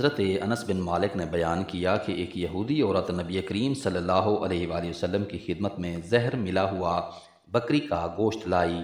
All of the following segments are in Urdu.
حضرت انس بن مالک نے بیان کیا کہ ایک یہودی عورت نبی کریم صلی اللہ علیہ وآلہ وسلم کی خدمت میں زہر ملا ہوا بکری کا گوشت لائی۔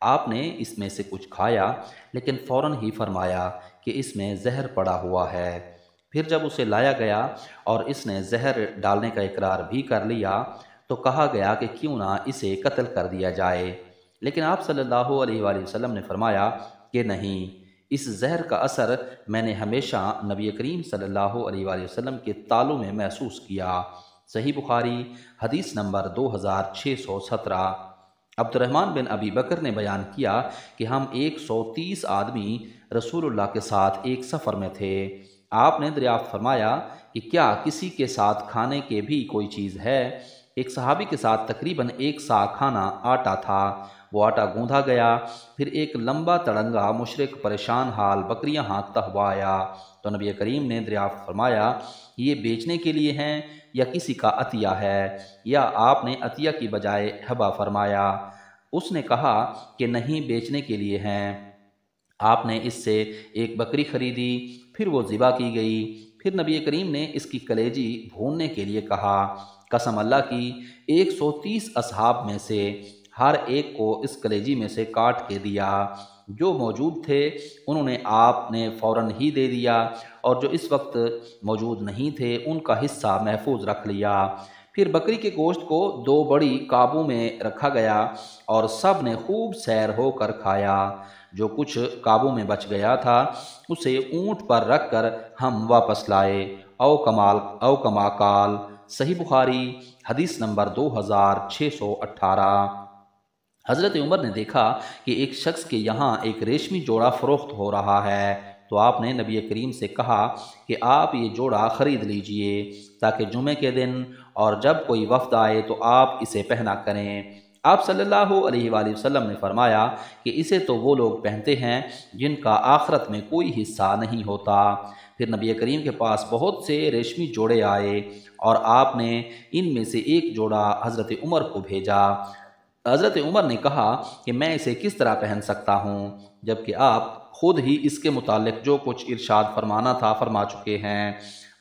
آپ نے اس میں سے کچھ کھایا لیکن فوراً ہی فرمایا کہ اس میں زہر پڑا ہوا ہے۔ پھر جب اسے لایا گیا اور اس نے زہر ڈالنے کا اقرار بھی کر لیا تو کہا گیا کہ کیوں نہ اسے قتل کر دیا جائے، لیکن آپ صلی اللہ علیہ وآلہ وسلم نے فرمایا کہ نہیں، اس زہر کا اثر میں نے ہمیشہ نبی کریم صلی اللہ علیہ وآلہ وسلم کے تالوں میں محسوس کیا۔ صحیح بخاری حدیث نمبر 2617۔ عبد الرحمن بن ابی بکر نے بیان کیا کہ ہم 130 آدمی رسول اللہ کے ساتھ ایک سفر میں تھے۔ آپ نے دریافت فرمایا کہ کیا کسی کے ساتھ کھانے کے بھی کوئی چیز ہے؟ ایک صحابی کے ساتھ تقریباً 1 سا کھانا آٹا تھا۔ وہ آٹا گوندھا گیا، پھر ایک لمبا تڑنگا مشرک پریشان حال بکریاں ہانکتا ہوا آیا تو نبی کریم نے دریافت فرمایا یہ بیچنے کے لیے ہیں یا کسی کا عطیہ ہے، یا آپ نے عطیہ کی بجائے ہبہ فرمایا؟ اس نے کہا کہ نہیں، بیچنے کے لیے ہیں۔ آپ نے اس سے ایک بکری خریدی، پھر وہ ذبح کی گئی۔ پھر نبی کریم نے اس کی کلیجی بھوننے کے لیے کہا۔ قسم اللہ کی 130 اصحاب میں سے ہر ایک کو اس کلیجی میں سے کاٹ کے دیا۔ جو موجود تھے انہوں نے آپ نے فوراً ہی دے دیا، اور جو اس وقت موجود نہیں تھے ان کا حصہ محفوظ رکھ لیا۔ پھر بکری کے گوشت کو 2 بڑی قابو میں رکھا گیا اور سب نے خوب سیر ہو کر کھایا۔ جو کچھ قابو میں بچ گیا تھا اسے اونٹ پر رکھ کر ہم واپس لائے۔ او کما قال۔ صحیح بخاری حدیث نمبر 2618۔ حضرت عمر نے دیکھا کہ ایک شخص کے یہاں ایک ریشمی جوڑا فروخت ہو رہا ہے تو آپ نے نبی کریم سے کہا کہ آپ یہ جوڑا خرید لیجئے تاکہ جمعے کے دن اور جب کوئی وفد آئے تو آپ اسے پہنا کریں۔ آپ صلی اللہ علیہ وآلہ وسلم نے فرمایا کہ اسے تو وہ لوگ پہنتے ہیں جن کا آخرت میں کوئی حصہ نہیں ہوتا۔ پھر نبی کریم کے پاس بہت سے ریشمی جوڑے آئے اور آپ نے ان میں سے ایک جوڑا حضرت عمر کو بھیجا۔ حضرت عمر نے کہا کہ میں اسے کس طرح پہن سکتا ہوں، جبکہ آپ خود ہی اس کے متعلق جو کچھ ارشاد فرمانا تھا فرما چکے ہیں۔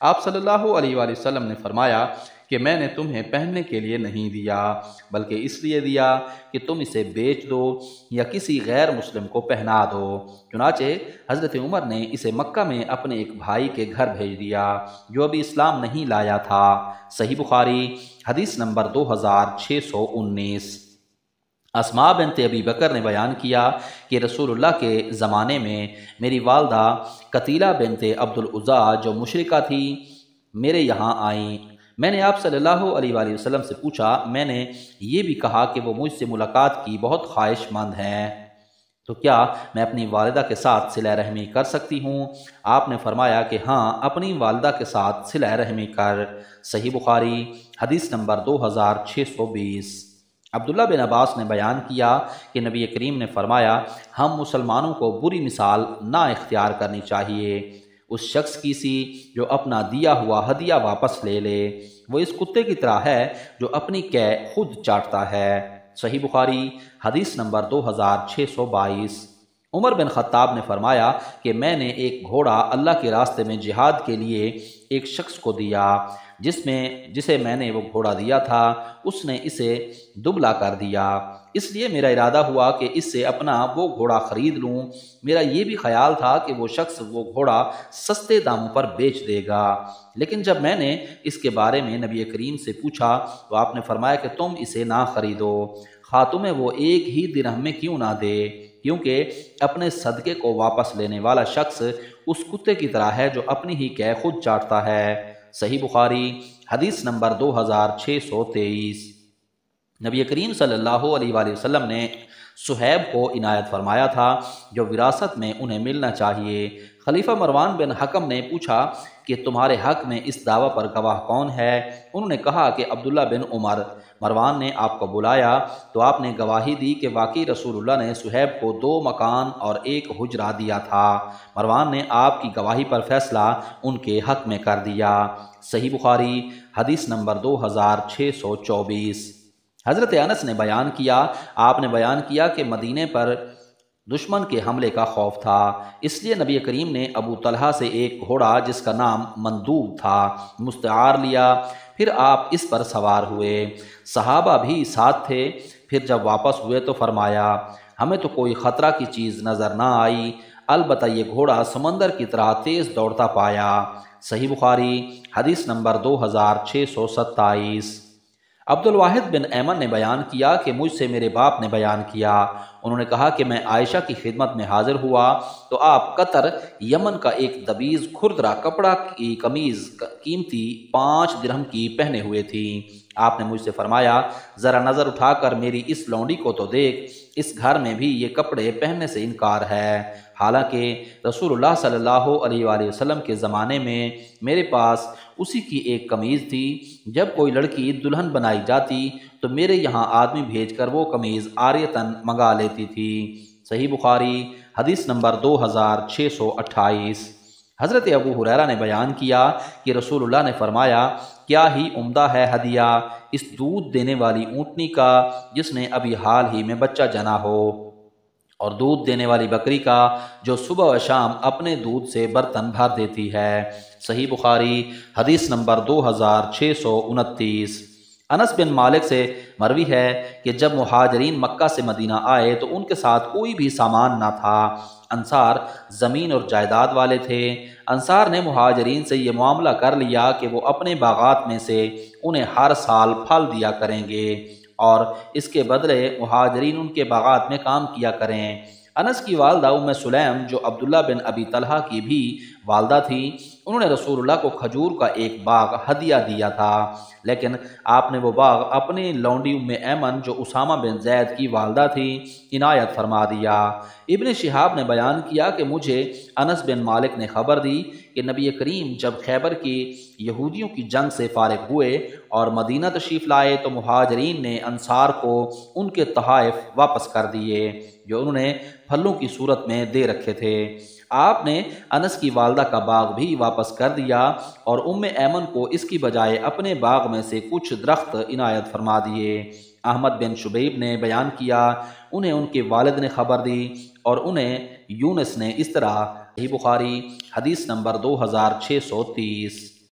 آپ صلی اللہ علیہ وآلہ وسلم نے فرمایا کہ میں نے تمہیں پہننے کے لیے نہیں دیا بلکہ اس لیے دیا کہ تم اسے بیچ دو یا کسی غیر مسلم کو پہنا دو۔ چنانچہ حضرت عمر نے اسے مکہ میں اپنے ایک بھائی کے گھر بھیج دیا جو ابھی اسلام نہیں لایا تھا۔ صحیح بخاری حدیث نمبر 2619۔ اسماء بنت ابی بکر نے بیان کیا کہ رسول اللہ کے زمانے میں میری والدہ قتیلہ بنت عبد العزیٰ جو مشرکہ تھی میرے یہاں آئیں۔ میں نے آپ صلی اللہ علیہ وآلہ وسلم سے پوچھا، میں نے یہ بھی کہا کہ وہ مجھ سے ملاقات کی بہت خواہش مند ہیں، تو کیا میں اپنی والدہ کے ساتھ صلہ رحمی کر سکتی ہوں؟ آپ نے فرمایا کہ ہاں، اپنی والدہ کے ساتھ صلہ رحمی کر۔ صحیح بخاری حدیث نمبر 2620۔ عبداللہ بن عباس نے بیان کیا کہ نبی کریم نے فرمایا ہم مسلمانوں کو بری مثال نہ اختیار کرنی چاہیے اس شخص کی سی جو اپنا دیا ہوا ہدیہ واپس لے لے، وہ اس کتے کی طرح ہے جو اپنی قے خود چاٹتا ہے۔ صحیح بخاری حدیث نمبر 2622۔ عمر بن خطاب نے فرمایا کہ میں نے ایک گھوڑا اللہ کے راستے میں جہاد کے لیے ایک شخص کو دیا، جسے میں نے وہ گھوڑا دیا تھا اس نے اسے دبلا کر دیا، اس لیے میرا ارادہ ہوا کہ اس سے اپنا وہ گھوڑا خرید لوں۔ میرا یہ بھی خیال تھا کہ وہ شخص وہ گھوڑا سستے داموں پر بیچ دے گا، لیکن جب میں نے اس کے بارے میں نبی کریم سے پوچھا تو آپ نے فرمایا کہ تم اسے نہ خریدو، خواہ تمہیں وہ 1 ہی درہم میں کیوں نہ دے، کیونکہ اپنے صدقے کو واپس لینے والا شخص اس کتے کی طرح ہے جو اپنی ہی قے خود چاٹتا ہے۔ صحیح بخاری حدیث نمبر 2623۔ نبی کریم صلی اللہ علیہ وآلہ وسلم نے صہیب کو عنایت فرمایا تھا جو وراثت میں انہیں ملنا چاہیے۔ خلیفہ مروان بن حکم نے پوچھا کہ تمہارے حق میں اس دعویٰ پر گواہ کون ہے؟ انہوں نے کہا کہ عبداللہ بن عمر۔ مروان نے آپ کو بلایا تو آپ نے گواہی دی کہ واقعی رسول اللہ نے صہیب کو 2 مکان اور 1 حجرہ دیا تھا۔ مروان نے آپ کی گواہی پر فیصلہ ان کے حق میں کر دیا۔ صحیح بخاری حدیث نمبر 2624۔ حضرت انس نے بیان کیا، آپ نے بیان کیا کہ مدینے پر دشمن کے حملے کا خوف تھا، اس لیے نبی کریم نے ابو طلحہ سے ایک گھوڑا جس کا نام مندوب تھا مستعار لیا، پھر آپ اس پر سوار ہوئے، صحابہ بھی ساتھ تھے۔ پھر جب واپس ہوئے تو فرمایا ہمیں تو کوئی خطرہ کی چیز نظر نہ آئی، البتہ یہ گھوڑا سمندر کی طرح تیز دوڑتا پایا۔ صحیح بخاری حدیث نمبر 2627۔ عبد الواحد بن ایمن نے بیان کیا کہ مجھ سے میرے باپ نے بیان کیا، انہوں نے کہا کہ میں عائشہ کی خدمت میں حاضر ہوا تو آپ قطر یمن کا ایک دبیز کھردرا کپڑا کی قمیض قیمتی 5 درہم کی پہنے ہوئے تھی۔ آپ نے مجھ سے فرمایا ذرا نظر اٹھا کر میری اس لونڈی کو تو دیکھ، اس گھر میں بھی یہ کپڑے پہننے سے انکار ہے، حالانکہ رسول اللہ صلی اللہ علیہ وآلہ وسلم کے زمانے میں میرے پاس اسی کی ایک قمیض تھی، جب کوئی لڑکی دلہن بنائی جاتی تو میرے یہاں آدمی بھیج کر وہ قمیض عاریتاً منگا لیتی تھی۔ صحیح بخاری حدیث نمبر 2628۔ حضرت ابو ہریرہ نے بیان کیا کہ رسول اللہ نے فرمایا کیا ہی عمدہ ہے ہدیہ اس دودھ دینے والی اونٹنی کا جس نے ابھی حال ہی میں بچہ جنا ہو، اور دودھ دینے والی بکری کا جو صبح و شام اپنے دودھ سے برتن بھر دیتی ہے۔ صحیح بخاری حدیث نمبر 2629۔ انس بن مالک سے مروی ہے کہ جب مہاجرین مکہ سے مدینہ آئے تو ان کے ساتھ کوئی بھی سامان نہ تھا، انصار زمین اور جائیداد والے تھے۔ انصار نے مہاجرین سے یہ معاملہ کر لیا کہ وہ اپنے باغات میں سے انہیں ہر سال پھل دیا کریں گے اور اس کے بدلے مہاجرین ان کے باغات میں کام کیا کریں۔ انس کی والدہ ام سلیم جو عبداللہ بن ابی طلحہ کی بھی والدہ تھی، انہوں نے رسول اللہ کو کھجور کا ایک باغ ہدیہ دیا تھا، لیکن آپ نے وہ باغ اپنی لونڈی ام ایمن جو اسامہ بن زید کی والدہ تھی عنایت فرما دیا۔ ابن شہاب نے بیان کیا کہ مجھے انس بن مالک نے خبر دی کہ نبی کریم جب خیبر کی یہودیوں کی جنگ سے فارغ ہوئے اور مدینہ تشریف لائے تو مہاجرین نے انصار کو ان کے تحائف واپس کر دیے جو انہوں نے پھلوں کی صورت میں دے رکھے تھے۔ آپ نے انس کی والدہ کا باغ بھی واپس کر دیا اور ام ایمن کو اس کی بجائے اپنے باغ میں سے کچھ درخت عنایت فرما دیے۔ احمد بن شبیب نے بیان کیا انہیں ان کے والد نے خبر دی اور انہیں یونس نے اس طرح۔ صحیح بخاری حدیث نمبر 2630۔